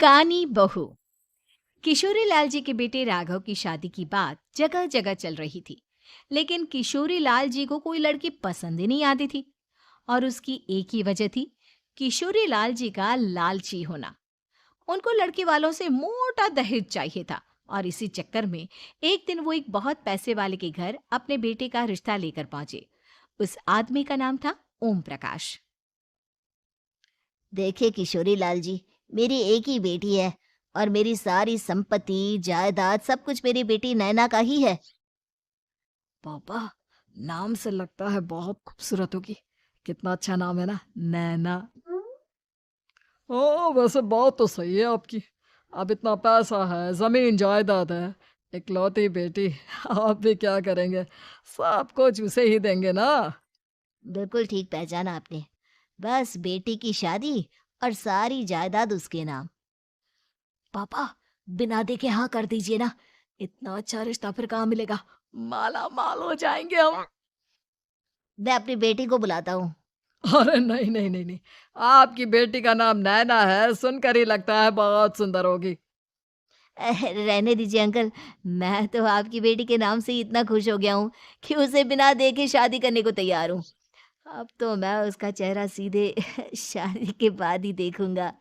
कानी बहू। किशोरी लाल जी के बेटे राघव की शादी की बात जगह जगह चल रही थी। लेकिन किशोरी लाल जी को कोई लड़की पसंद ही नहीं आती थी। और उसकी एक ही वजह थी, किशोरी लाल जी का लालची होना। उनको लड़की वालों से मोटा दहेज चाहिए था। और इसी चक्कर में एक दिन वो एक बहुत पैसे वाले के घर अपने बेटे का रिश्ता लेकर पहुंचे। उस आदमी का नाम था ओम प्रकाश। देखिए किशोरी लाल जी, मेरी एक ही बेटी है और मेरी सारी संपत्ति जायदाद सब कुछ मेरी बेटी नैना का ही है। पापा, नाम से लगता है बहुत खूबसूरत होगी। कितना अच्छा नाम है ना, नैना। हाँ, वैसे बात तो सही है आपकी। अब इतना पैसा है, जमीन जायदाद है, इकलौती बेटी। आप भी क्या करेंगे, सब कुछ उसे ही देंगे ना। बिल्कुल ठीक पहचाना आपने। बस बेटी की शादी और सारी जायदाद उसके नाम। पापा, बिना देखे हाँ कर दीजिए ना। इतना अच्छा रिश्ता फिर कहाँ मिलेगा, माला माल हो जाएंगे हम। मैं अपनी बेटी को बुलाता हूँ। अरे नहीं नहीं नहीं नहीं, आपकी बेटी का नाम नैना है, सुनकर ही लगता है बहुत सुंदर होगी। रहने दीजिए अंकल। मैं तो आपकी बेटी के नाम से ही इतना खुश हो गया हूँ कि उसे बिना देखे शादी करने को तैयार हूँ। अब तो मैं उसका चेहरा सीधे शादी के बाद ही देखूंगा।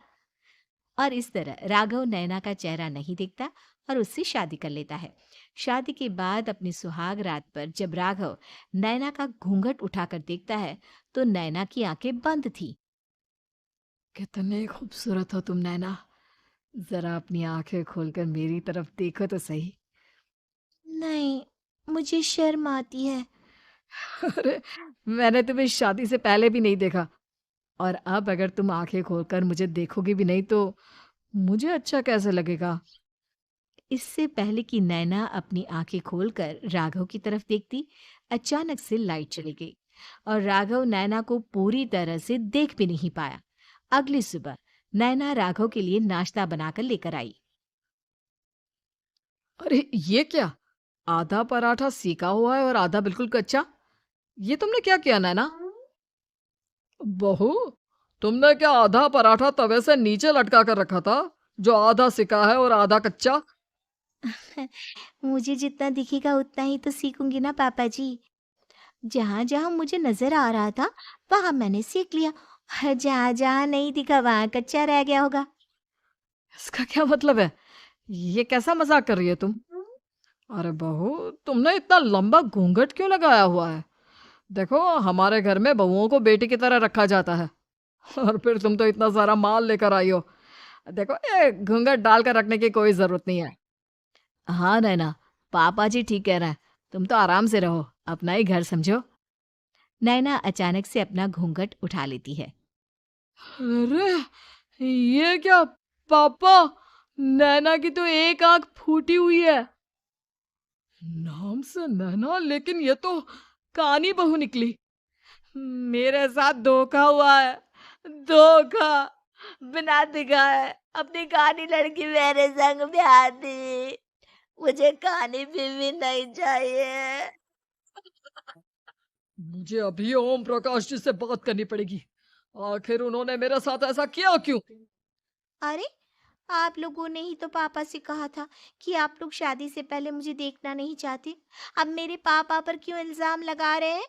और इस तरह राघव नैना का चेहरा नहीं देखता और उससे शादी कर लेता है। शादी के बाद अपनी सुहाग रात पर जब राघव नैना का घूंघट उठाकर देखता है तो नैना की आंखें बंद थी। कितने खूबसूरत हो तुम नैना, जरा अपनी आंखें खोलकर मेरी तरफ देखो तो सही। नहीं, मुझे शर्म आती है। अरे, मैंने तुम्हें शादी से पहले भी नहीं देखा, और अब अगर तुम आंखें खोलकर मुझे देखोगी भी नहीं तो मुझे अच्छा कैसे लगेगा। इससे पहले कि नैना अपनी आंखें खोलकर राघव की तरफ देखती, अचानक से लाइट चली गई और राघव नैना को पूरी तरह से देख भी नहीं पाया। अगली सुबह नैना राघव के लिए नाश्ता बनाकर लेकर आई। अरे ये क्या, आधा पराठा सेका हुआ है और आधा बिल्कुल कच्चा। ये तुमने क्या किया नैना। बहू, तुमने क्या आधा पराठा तवे से नीचे लटका कर रखा था, जो आधा सिका है और आधा कच्चा। मुझे जितना दिखेगा उतना ही तो सीखूंगी ना पापा जी। जहाँ जहाँ मुझे नजर आ रहा था वहां मैंने सीख लिया, और जहाँ जहाँ नहीं दिखा वहां कच्चा रह गया होगा। इसका क्या मतलब है, ये कैसा मजाक कर रही है तुम। अरे बहू, तुमने इतना लंबा घूंघट क्यों लगाया हुआ है। देखो, हमारे घर में बहुओं को बेटी की तरह रखा जाता है। और फिर तुम तो इतना सारा माल लेकर आई हो। देखो, ये घूंघट डालकर रखने की कोई जरूरत नहीं है। हाँ नैना, पापा जी ठीक कह रहे हैं। तुम तो आराम से रहो, अपना ही घर समझो। नैना अचानक से अपना घूंघट उठा लेती है। अरे ये क्या पापा, नैना की तो एक आंख फूटी हुई है। नाम से नैना, लेकिन ये तो कानी बहू निकली। मेरे साथ धोखा हुआ है, धोखा। बिना दिखाए अपनी कहानी लड़की मेरे संग ब्याह दी। मुझे कहानी भी नहीं चाहिए। मुझे अभी ओम प्रकाश जी से बात करनी पड़ेगी। आखिर उन्होंने मेरे साथ ऐसा किया क्यों। अरे, आप लोगों ने ही तो पापा से कहा था कि आप लोग शादी से पहले मुझे देखना नहीं चाहते। अब मेरे पापा पर क्यों इल्जाम लगा रहे हैं?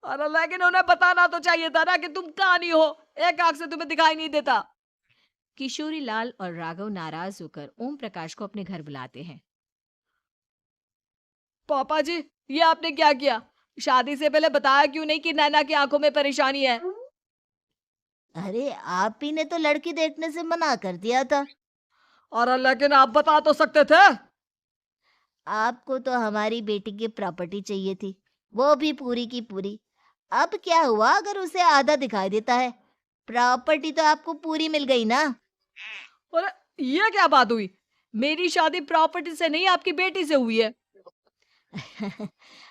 अरे लेकिन उन्हें बताना तो चाहिए था ना कि तुम कहानी हो, एक आंख से तुम्हें दिखाई नहीं देता। किशोरी लाल और राघव नाराज होकर ओम प्रकाश को अपने घर बुलाते हैं। पापा जी, ये आपने क्या किया, शादी से पहले बताया क्यों नहीं कि नैना की आंखों में परेशानी है। अरे, आप ही ने तो लड़की देखने से मना कर दिया था। और लेकिन आप बता तो सकते थे। आपको तो हमारी बेटी की प्रॉपर्टी चाहिए थी, वो भी पूरी की पूरी। अब क्या हुआ अगर उसे आधा दिखाई देता है? प्रॉपर्टी तो आपको पूरी मिल गई ना। और ये क्या बात हुई, मेरी शादी प्रॉपर्टी से नहीं आपकी बेटी से हुई है।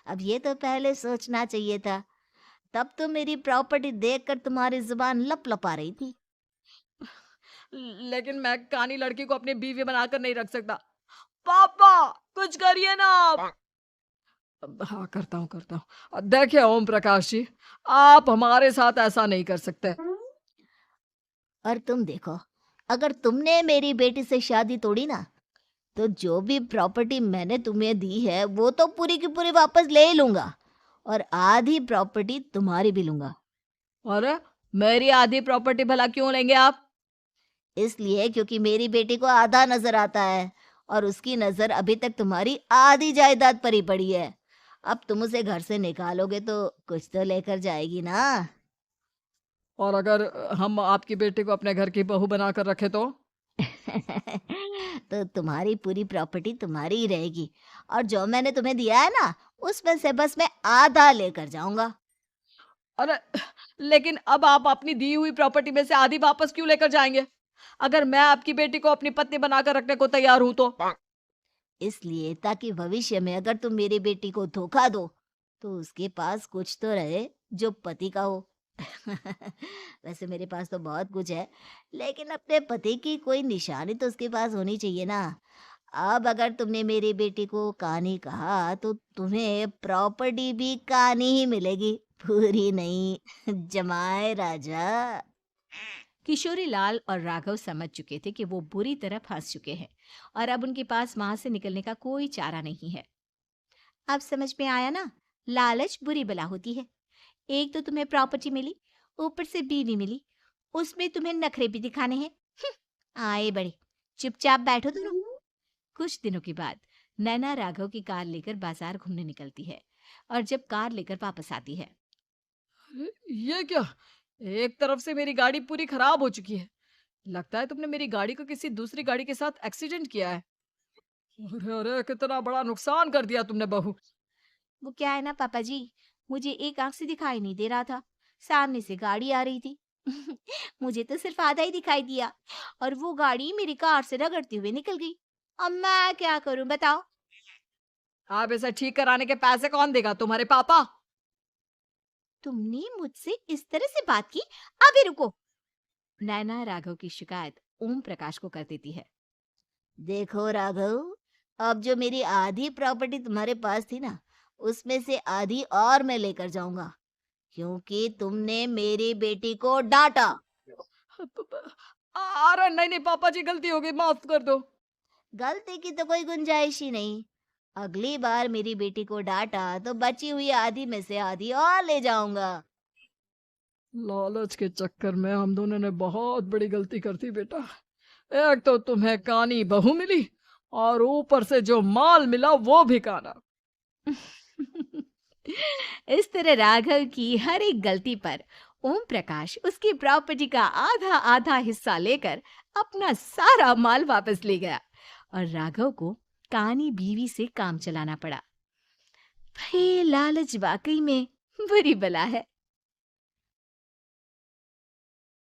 अब ये तो पहले सोचना चाहिए था। तब तो मेरी प्रॉपर्टी देखकर तुम्हारी जुबान लप लपा रही थी। लेकिन मैं कानी लड़की को अपनी बीवी बनाकर नहीं रख सकता। पापा, कुछ करिए ना आप। हाँ, करता हूँ करता हूँ। देखिए ओम प्रकाश जी, आप हमारे साथ ऐसा नहीं कर सकते। और तुम देखो, अगर तुमने मेरी बेटी से शादी तोड़ी ना, तो जो भी प्रॉपर्टी मैंने तुम्हें दी है वो तो पूरी की पूरी वापस ले ही लूंगा, और आधी प्रॉपर्टी तुम्हारी भी लूंगा। अरे मेरी आधी प्रॉपर्टी भला क्यों लेंगे आप? इसलिए क्योंकि मेरी बेटी को आधा नजर आता है, और उसकी नजर अभी तक तुम्हारी आधी जायदाद पर ही पड़ी है। अब तुम उसे घर से निकालोगे तो कुछ तो लेकर जाएगी ना। और अगर हम आपकी बेटी को अपने घर की बहू बनाकर रखे तो? तो तुम्हारी पूरी प्रॉपर्टी तुम्हारी ही रहेगी, और जो मैंने तुम्हें दिया है ना, उसमें से बस मैं आधा लेकर जाऊंगा। अरे लेकिन अब आप अपनी दी हुई प्रॉपर्टी में से आधी वापस क्यों लेकर जाएंगे? अगर मैं आपकी बेटी को अपनी पत्नी बनाकर रखने को तैयार हूं तो? इसलिए ताकि भविष्य में अगर तुम मेरी बेटी को धोखा दो, तो उसके पास कुछ तो रहे जो पति का हो। वैसे मेरे पास तो बहुत कुछ है, लेकिन अपने पति की कोई निशानी तो उसके पास होनी चाहिए ना। अब अगर तुमने मेरी बेटी को कानी कहा, तो तुम्हें प्रॉपर्टी भी कानी ही मिलेगी, पूरी नहीं। जमाए राजा। किशोरी लाल और राघव समझ चुके थे कि वो बुरी तरह फंस चुके हैं और अब उनके पास वहां से निकलने का कोई चारा नहीं है। अब समझ में आया ना, लालच बुरी बला होती है। एक तो तुम्हें प्रॉपर्टी मिली, ऊपर से बीवी मिली, उसमें तुम्हें नखरे भी दिखाने हैं। आए बड़े, चुपचाप बैठो दोनों। कुछ दिनों के बाद नैना राघव की कार लेकर बाजार घूमने निकलती है और जब कार लेकर वापस आती है, अरे, ये क्या? एक तरफ से मेरी गाड़ी पूरी खराब हो चुकी है। लगता है तुमने मेरी गाड़ी को किसी दूसरी गाड़ी के साथ एक्सीडेंट किया है। अरे अरे कितना बड़ा नुकसान कर दिया तुमने बहू। वो क्या है ना पापा जी, मुझे एक आंख से दिखाई नहीं दे रहा था, सामने से गाड़ी आ रही थी। मुझे तो सिर्फ आधा ही दिखाई दिया और वो गाड़ी मेरी कार से रगड़ते हुए निकल गई। अब मैं क्या करूं बताओ। आप इसे ठीक कराने के पैसे कौन देगा? तुम्हारे पापा? तुमने मुझसे इस तरह से बात की? अभी रुको। नैना राघव की शिकायत ओम प्रकाश को कर देती है। देखो राघव, अब जो मेरी आधी प्रॉपर्टी तुम्हारे पास थी ना, उसमें से आधी और मैं लेकर जाऊंगा, क्योंकि तुमने मेरी बेटी को डांटा। अरे नहीं नहीं पापा जी, गलती हो गई, माफ कर दो। गलती की तो कोई गुंजाइश ही नहीं। अगली बार मेरी बेटी को डांटा तो बची हुई आधी में से आधी और ले जाऊंगा। लालच के चक्कर में हम दोनों ने बहुत बड़ी गलती कर दी बेटा। एक तो तुम्हें कानी बहू मिली और ऊपर से जो माल मिला वो भी काना। इस तरह राघव की हर एक गलती पर ओम प्रकाश उसकी प्रॉपर्टी का आधा आधा हिस्सा लेकर अपना सारा माल वापस ले गया और राघव को कानी बीवी से काम चलाना पड़ा। भाई लालच वाकई में बुरी बला है।